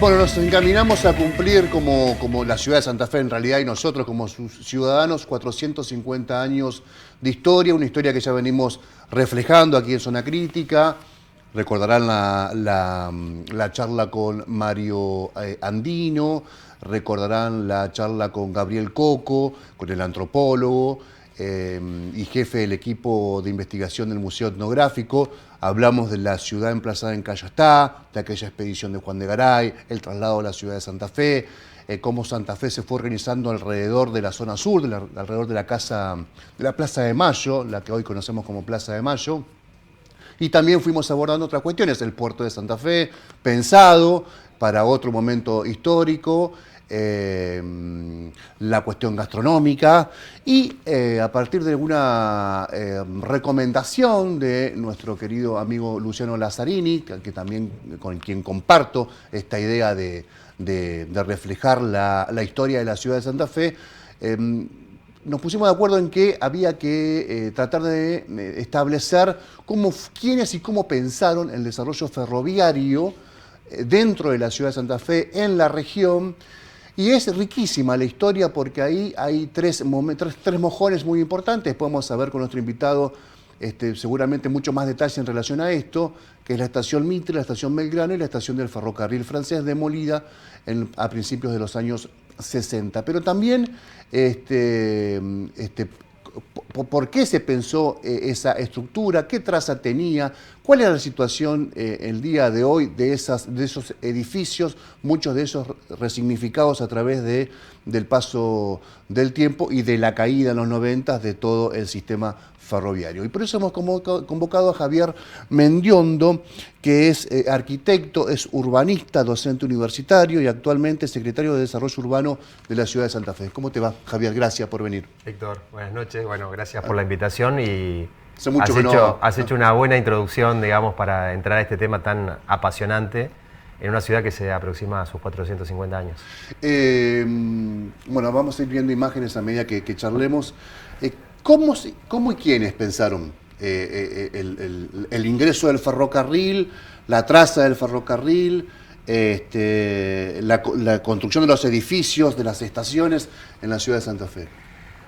Bueno, nos encaminamos a cumplir como la ciudad de Santa Fe en realidad y nosotros como sus ciudadanos 450 años de historia, una historia que ya venimos reflejando aquí en Zona Crítica. Recordarán la charla con Mario Andino, recordarán la charla con Gabriel Coco, con el antropólogo y jefe del equipo de investigación del Museo Etnográfico. Hablamos de la ciudad emplazada en Cayastá, de aquella expedición de Juan de Garay, el traslado a la ciudad de Santa Fe, cómo Santa Fe se fue organizando alrededor de la zona sur, alrededor de la Plaza de Mayo, la que hoy conocemos como Plaza de Mayo. Y también fuimos abordando otras cuestiones, el puerto de Santa Fe, pensado para otro momento histórico, la cuestión gastronómica y a partir de una recomendación de nuestro querido amigo Luciano Lazzarini, que también con quien comparto esta idea de reflejar la historia de la ciudad de Santa Fe, nos pusimos de acuerdo en que había que tratar de establecer quiénes y cómo pensaron el desarrollo ferroviario dentro de la ciudad de Santa Fe, en la región. Y es riquísima la historia porque ahí hay tres mojones muy importantes. Podemos saber con nuestro invitado seguramente mucho más detalle en relación a esto, que es la estación Mitre, la estación Belgrano y la estación del ferrocarril francés demolida a principios de los años 60. Pero también por qué se pensó esa estructura, qué traza tenía, cuál era la situación el día de hoy de esos edificios, muchos de ellos resignificados a través del paso del tiempo y de la caída en los 90 de todo el sistema ferroviario. Y por eso hemos convocado a Javier Mendiondo, que es arquitecto, es urbanista, docente universitario y actualmente secretario de Desarrollo Urbano de la ciudad de Santa Fe. ¿Cómo te va, Javier? Gracias por venir. Héctor, buenas noches. Bueno, gracias por la invitación y has hecho una buena introducción, digamos, para entrar a este tema tan apasionante en una ciudad que se aproxima a sus 450 años. Bueno, vamos a ir viendo imágenes a medida que charlemos. ¿Cómo y quiénes pensaron el ingreso del ferrocarril, la traza del ferrocarril, la construcción de los edificios, de las estaciones en la ciudad de Santa Fe?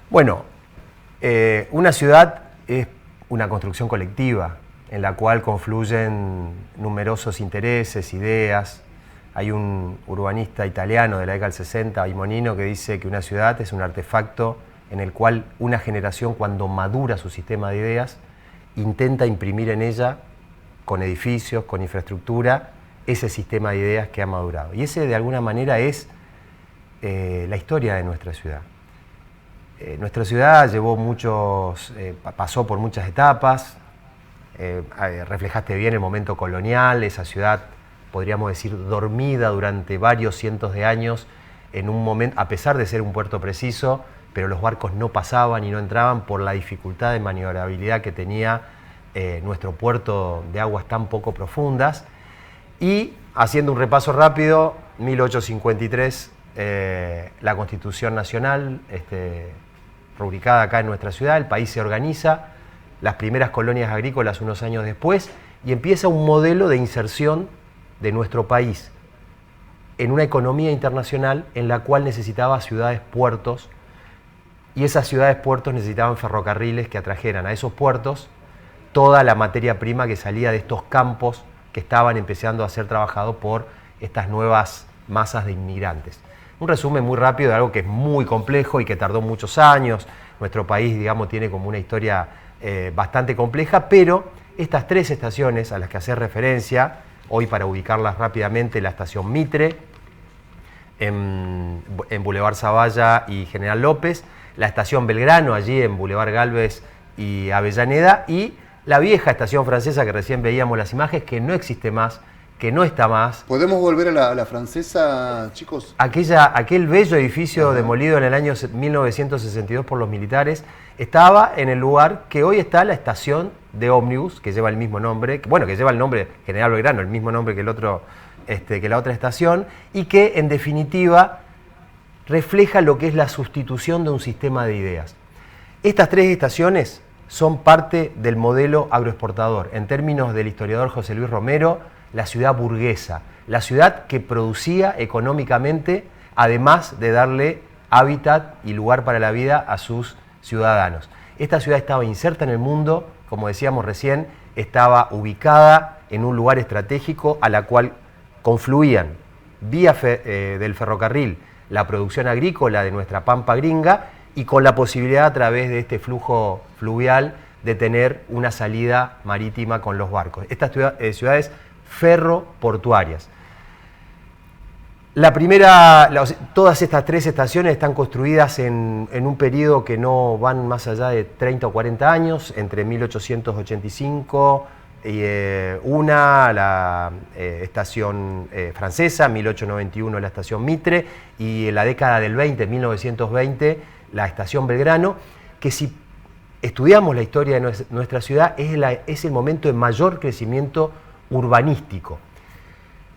Bueno, una ciudad es una construcción colectiva en la cual confluyen numerosos intereses, ideas. Hay un urbanista italiano de la década del 60, Imonino, que dice que una ciudad es un artefacto en el cual una generación, cuando madura su sistema de ideas, intenta imprimir en ella, con edificios, con infraestructura, ese sistema de ideas que ha madurado. Y ese, de alguna manera, es la historia de nuestra ciudad. Nuestra ciudad pasó por muchas etapas, reflejaste bien el momento colonial, esa ciudad, podríamos decir, dormida durante varios cientos de años, en un momento, a pesar de ser un puerto preciso, pero los barcos no pasaban y no entraban por la dificultad de maniobrabilidad que tenía nuestro puerto de aguas tan poco profundas. Y haciendo un repaso rápido, 1853, la Constitución Nacional, rubricada acá en nuestra ciudad, el país se organiza, las primeras colonias agrícolas unos años después, y empieza un modelo de inserción de nuestro país en una economía internacional en la cual necesitaba ciudades-puertos, y esas ciudades-puertos necesitaban ferrocarriles que atrajeran a esos puertos toda la materia prima que salía de estos campos que estaban empezando a ser trabajados por estas nuevas masas de inmigrantes. Un resumen muy rápido de algo que es muy complejo y que tardó muchos años. Nuestro país, digamos, tiene como una historia bastante compleja, pero estas tres estaciones a las que hacer referencia, hoy para ubicarlas rápidamente, la estación Mitre, en Boulevard Zavalla y General López, la estación Belgrano, allí en Boulevard Gálvez y Avellaneda, y la vieja estación francesa que recién veíamos las imágenes, que no existe más, que no está más. ¿Podemos volver a la francesa, chicos? Aquel bello edificio demolido en el año 1962 por los militares, estaba en el lugar que hoy está la estación de ómnibus, que lleva el mismo nombre, que lleva el nombre General Belgrano, el mismo nombre que la otra estación, y que en definitiva refleja lo que es la sustitución de un sistema de ideas. Estas tres estaciones son parte del modelo agroexportador. En términos del historiador José Luis Romero, la ciudad burguesa, la ciudad que producía económicamente, además de darle hábitat y lugar para la vida a sus ciudadanos. Esta ciudad estaba inserta en el mundo, como decíamos recién, estaba ubicada en un lugar estratégico a la cual confluían vía del ferrocarril la producción agrícola de nuestra pampa gringa y con la posibilidad a través de este flujo fluvial de tener una salida marítima con los barcos. Estas ciudades ferroportuarias. Todas estas 3 estaciones están construidas en un periodo que no van más allá de 30 o 40 años, entre 1885 y la estación francesa, 1891 la estación Mitre, y en la década del 20, 1920, la estación Belgrano, que si estudiamos la historia de nuestra ciudad es el momento de mayor crecimiento urbanístico.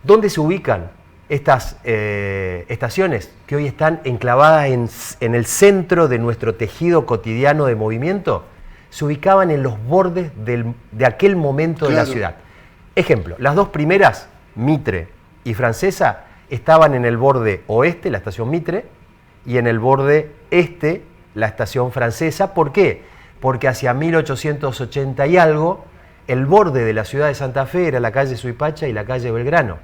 ¿Dónde se ubican estas estaciones que hoy están enclavadas en el centro de nuestro tejido cotidiano de movimiento? Se ubicaban en los bordes de aquel momento de la ciudad. Ejemplo, las 2 primeras, Mitre y Francesa, estaban en el borde oeste, la estación Mitre, y en el borde este, la estación Francesa. ¿Por qué? Porque hacia 1880 y algo, el borde de la ciudad de Santa Fe era la calle Suipacha y la calle Belgrano.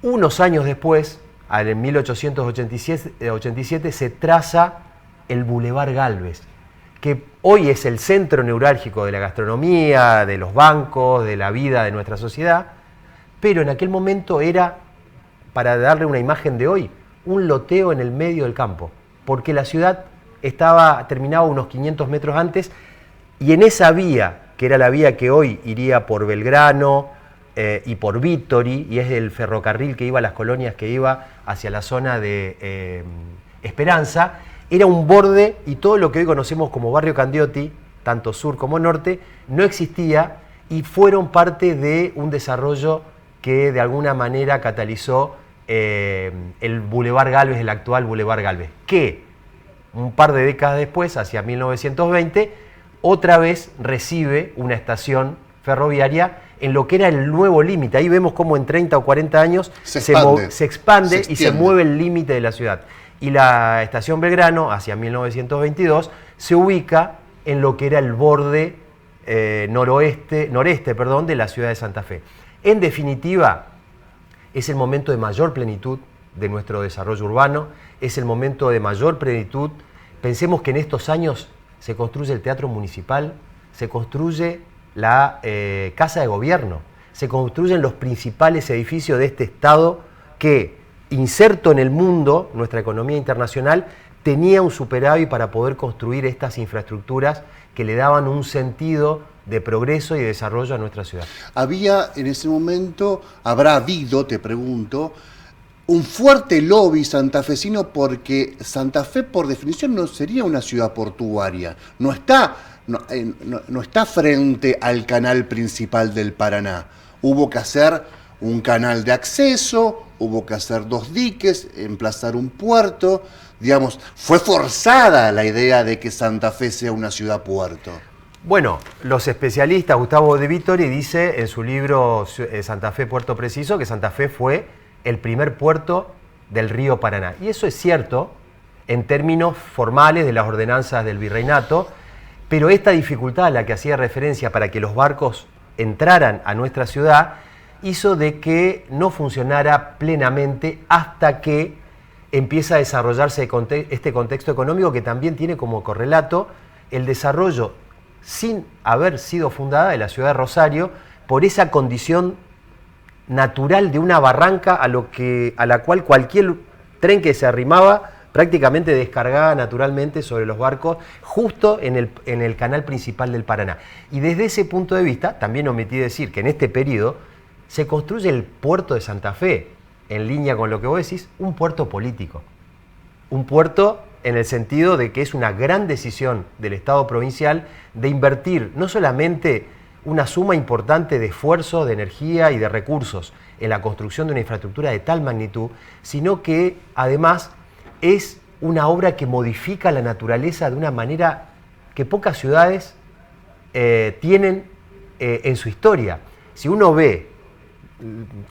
Unos años después, en 1887, se traza el Boulevard Gálvez, que hoy es el centro neurálgico de la gastronomía, de los bancos, de la vida de nuestra sociedad, pero en aquel momento era, para darle una imagen de hoy, un loteo en el medio del campo, porque la ciudad terminaba unos 500 metros antes, y en esa vía, que era la vía que hoy iría por Belgrano, y por Vittori, y es el ferrocarril que iba a las colonias, que iba hacia la zona de Esperanza, era un borde, y todo lo que hoy conocemos como Barrio Candioti, tanto sur como norte, no existía, y fueron parte de un desarrollo que de alguna manera catalizó el Boulevard Gálvez, el actual Boulevard Gálvez, que un par de décadas después, hacia 1920, otra vez recibe una estación ferroviaria en lo que era el nuevo límite. Ahí vemos cómo en 30 o 40 años se expande y se mueve el límite de la ciudad. Y la estación Belgrano, hacia 1922, se ubica en lo que era el borde noreste de la ciudad de Santa Fe. En definitiva, es el momento de mayor plenitud de nuestro desarrollo urbano, es el momento de mayor plenitud. Pensemos que en estos años se construye el Teatro Municipal, se construye la Casa de Gobierno, se construyen los principales edificios de este Estado que, inserto en el mundo, nuestra economía internacional, tenía un superávit para poder construir estas infraestructuras que le daban un sentido de progreso y desarrollo a nuestra ciudad. Había en ese momento, habrá habido, te pregunto, un fuerte lobby santafesino, porque Santa Fe por definición no sería una ciudad portuaria, no está frente al canal principal del Paraná. Hubo que hacer un canal de acceso, hubo que hacer 2 diques, emplazar un puerto, digamos, fue forzada la idea de que Santa Fe sea una ciudad puerto. Bueno, los especialistas, Gustavo de Vittori dice en su libro Santa Fe, Puerto Preciso, que Santa Fe fue el primer puerto del río Paraná. Y eso es cierto en términos formales de las ordenanzas del virreinato, pero esta dificultad a la que hacía referencia para que los barcos entraran a nuestra ciudad hizo de que no funcionara plenamente hasta que empieza a desarrollarse este contexto económico, que también tiene como correlato el desarrollo, sin haber sido fundada, de la ciudad de Rosario, por esa condición natural de una barranca a la cual cualquier tren que se arrimaba prácticamente descargaba naturalmente sobre los barcos, justo en el canal principal del Paraná. Y desde ese punto de vista, también omití decir que en este periodo se construye el puerto de Santa Fe, en línea con lo que vos decís, un puerto político. Un puerto en el sentido de que es una gran decisión del Estado provincial de invertir no solamente una suma importante de esfuerzo, de energía y de recursos en la construcción de una infraestructura de tal magnitud, sino que además es una obra que modifica la naturaleza de una manera que pocas ciudades tienen en su historia. Si uno ve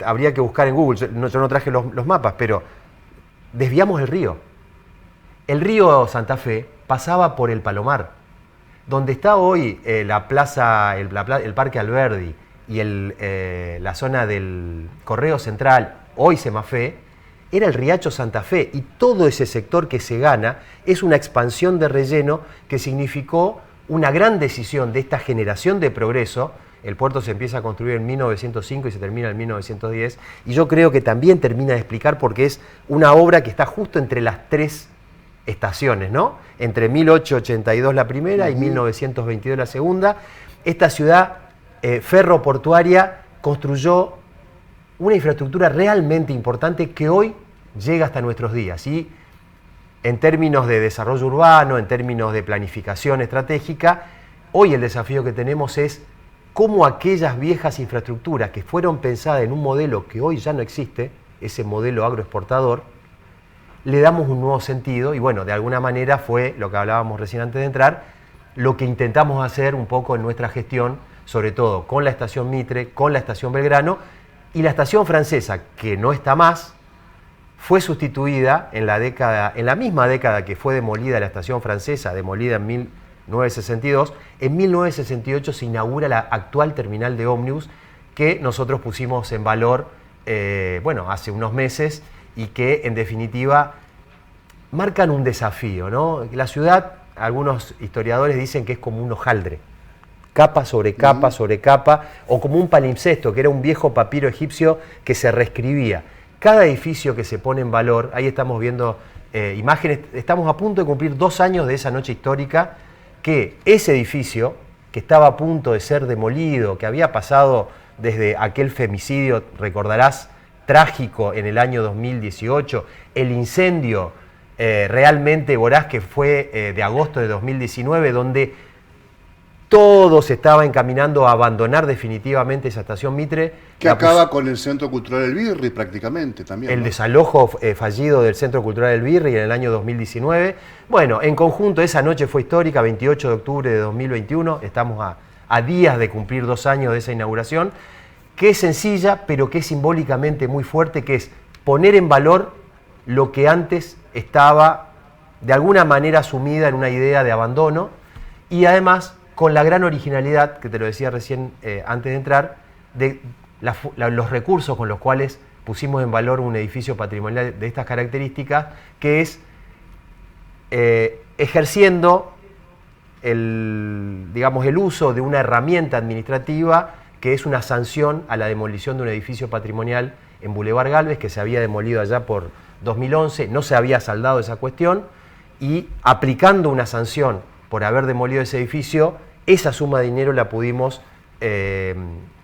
habría que buscar en Google, yo no traje los mapas, pero desviamos el río. El río Santa Fe pasaba por el Palomar. Donde está hoy la plaza, el Parque Alberdi y la zona del Correo Central, hoy Semafé, era el Riacho Santa Fe, y todo ese sector que se gana es una expansión de relleno que significó una gran decisión de esta generación de progreso. El puerto se empieza a construir en 1905 y se termina en 1910, y yo creo que también termina de explicar porque es una obra que está justo entre las tres estaciones, ¿no? Entre 1882 la primera y 1922 la segunda. Esta ciudad ferroportuaria construyó una infraestructura realmente importante que hoy llega hasta nuestros días. Y en términos de desarrollo urbano, en términos de planificación estratégica, hoy el desafío que tenemos es cómo aquellas viejas infraestructuras que fueron pensadas en un modelo que hoy ya no existe, ese modelo agroexportador, le damos un nuevo sentido. Y bueno, de alguna manera fue lo que hablábamos recién antes de entrar, lo que intentamos hacer un poco en nuestra gestión, sobre todo con la estación Mitre, con la estación Belgrano, y la estación francesa, que no está más, fue sustituida en la misma década que fue demolida la estación francesa, demolida en 1962, en 1968 se inaugura la actual terminal de ómnibus que nosotros pusimos en valor, hace unos meses, y que en definitiva marcan un desafío, ¿no? La ciudad, algunos historiadores dicen que es como un hojaldre, capa sobre capa sobre capa, o como un palimpsesto, que era un viejo papiro egipcio que se reescribía. Cada edificio que se pone en valor, ahí estamos viendo imágenes, estamos a punto de cumplir 2 años de esa noche histórica, que ese edificio, que estaba a punto de ser demolido, que había pasado desde aquel femicidio, recordarás, trágico en el año 2018, el incendio realmente voraz que fue de agosto de 2019, donde todo se estaba encaminando a abandonar definitivamente esa estación Mitre. Que acaba con el Centro Cultural El Birri prácticamente también. El ¿no? desalojo fallido del Centro Cultural El Birri en el año 2019. Bueno, en conjunto esa noche fue histórica, 28 de octubre de 2021, estamos a días de cumplir 2 años de esa inauguración, que es sencilla, pero que es simbólicamente muy fuerte, que es poner en valor lo que antes estaba de alguna manera sumida en una idea de abandono, y además con la gran originalidad, que te lo decía recién antes de entrar, de los recursos con los cuales pusimos en valor un edificio patrimonial de estas características, que es ejerciendo el uso de una herramienta administrativa que es una sanción a la demolición de un edificio patrimonial en Boulevard Gálvez, que se había demolido allá por 2011, no se había saldado esa cuestión, y aplicando una sanción por haber demolido ese edificio, esa suma de dinero la pudimos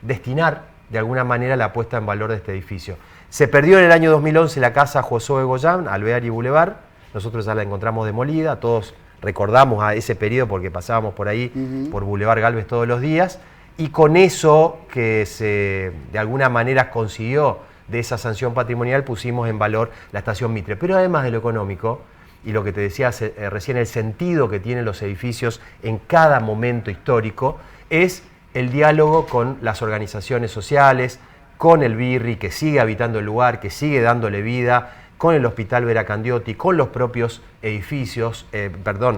destinar de alguna manera a la puesta en valor de este edificio. Se perdió en el año 2011 la casa Josué Goyán, Alvear y Boulevard, nosotros ya la encontramos demolida, todos recordamos a ese periodo porque pasábamos por ahí, por Boulevard Gálvez todos los días, y con eso que se de alguna manera consiguió de esa sanción patrimonial pusimos en valor la estación Mitre. Pero además de lo económico, y lo que te decía recién, el sentido que tienen los edificios en cada momento histórico, es el diálogo con las organizaciones sociales, con el Birri, que sigue habitando el lugar, que sigue dándole vida, con el Hospital Veracandiotti, con los propios edificios,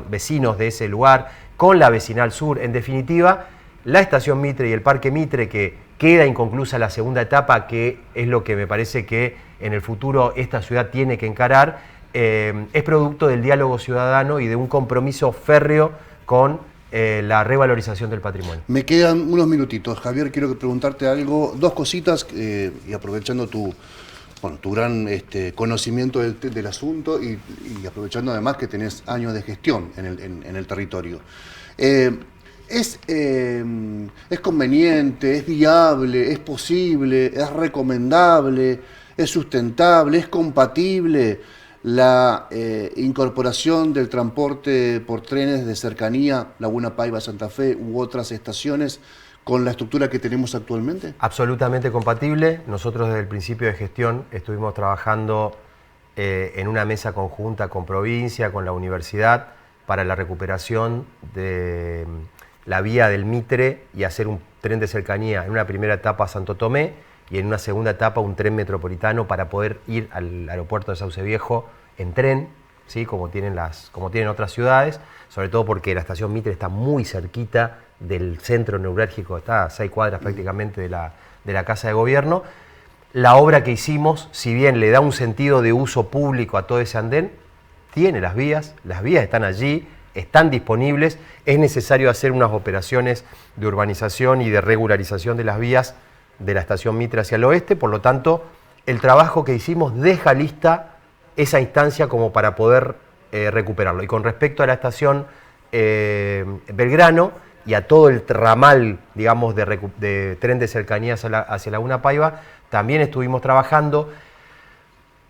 vecinos de ese lugar, con la Vecinal Sur. En definitiva, la estación Mitre y el Parque Mitre, que queda inconclusa la segunda etapa, que es lo que me parece que en el futuro esta ciudad tiene que encarar, es producto del diálogo ciudadano y de un compromiso férreo con la revalorización del patrimonio. Me quedan unos minutitos, Javier, quiero preguntarte algo, 2 cositas, y aprovechando tu gran conocimiento del asunto y aprovechando además que tenés años de gestión en el territorio. ¿Es conveniente, es viable, es posible, es recomendable, es sustentable, es compatible la incorporación del transporte por trenes de cercanía, Laguna Paiva, Santa Fe u otras estaciones con la estructura que tenemos actualmente? Absolutamente compatible. Nosotros desde el principio de gestión estuvimos trabajando en una mesa conjunta con provincia, con la universidad, para la recuperación de la vía del Mitre y hacer un tren de cercanía en una primera etapa a Santo Tomé y en una segunda etapa un tren metropolitano para poder ir al aeropuerto de Sauce Viejo en tren, ¿sí? como tienen otras ciudades, sobre todo porque la estación Mitre está muy cerquita del centro neurálgico, está a 6 cuadras prácticamente de la Casa de Gobierno. La obra que hicimos, si bien le da un sentido de uso público a todo ese andén, tiene las vías están allí, están disponibles, es necesario hacer unas operaciones de urbanización y de regularización de las vías de la estación Mitre hacia el oeste, por lo tanto, el trabajo que hicimos deja lista esa instancia como para poder recuperarlo. Y con respecto a la estación Belgrano y a todo el ramal, digamos, de tren de cercanías hacia Laguna Paiva, también estuvimos trabajando.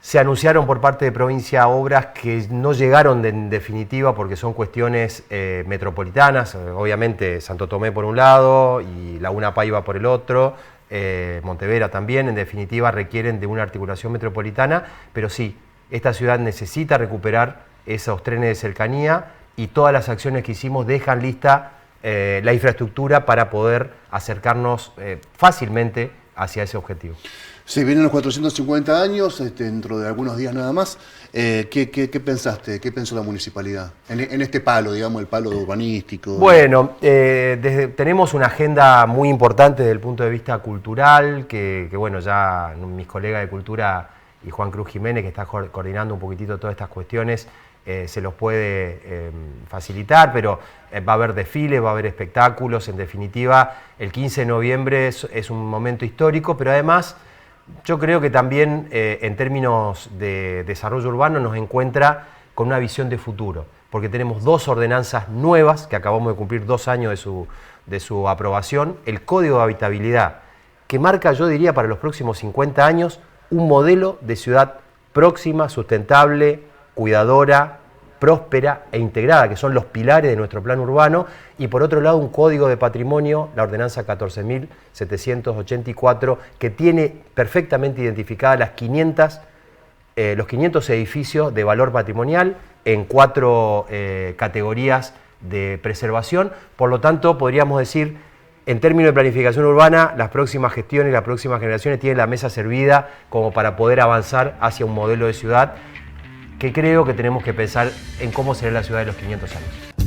Se anunciaron por parte de provincia obras que no llegaron en definitiva porque son cuestiones metropolitanas, obviamente Santo Tomé por un lado y Laguna Paiva por el otro, Montevera también, en definitiva requieren de una articulación metropolitana, pero sí, esta ciudad necesita recuperar esos trenes de cercanía y todas las acciones que hicimos dejan lista la infraestructura para poder acercarnos fácilmente hacia ese objetivo. Sí, vienen los 450 años, dentro de algunos días nada más. ¿Qué pensaste? ¿Qué pensó la municipalidad en este palo, digamos, el palo urbanístico? Bueno, tenemos una agenda muy importante desde el punto de vista cultural, que bueno, ya mis colegas de Cultura y Juan Cruz Jiménez, que está coordinando un poquitito todas estas cuestiones, se los puede facilitar, pero va a haber desfiles, va a haber espectáculos, en definitiva, el 15 de noviembre es un momento histórico, pero además yo creo que también en términos de desarrollo urbano nos encuentra con una visión de futuro, porque tenemos 2 ordenanzas nuevas, que acabamos de cumplir 2 años de su aprobación, el Código de Habitabilidad, que marca, yo diría, para los próximos 50 años, un modelo de ciudad próxima, sustentable, cuidadora, próspera e integrada, que son los pilares de nuestro plan urbano, y por otro lado un código de patrimonio, la ordenanza 14.784, que tiene perfectamente identificadas los 500 edificios de valor patrimonial en 4 categorías de preservación. Por lo tanto, podríamos decir, en términos de planificación urbana, las próximas gestiones, las próximas generaciones tienen la mesa servida como para poder avanzar hacia un modelo de ciudad que creo que tenemos que pensar en cómo será la ciudad de los 500 años.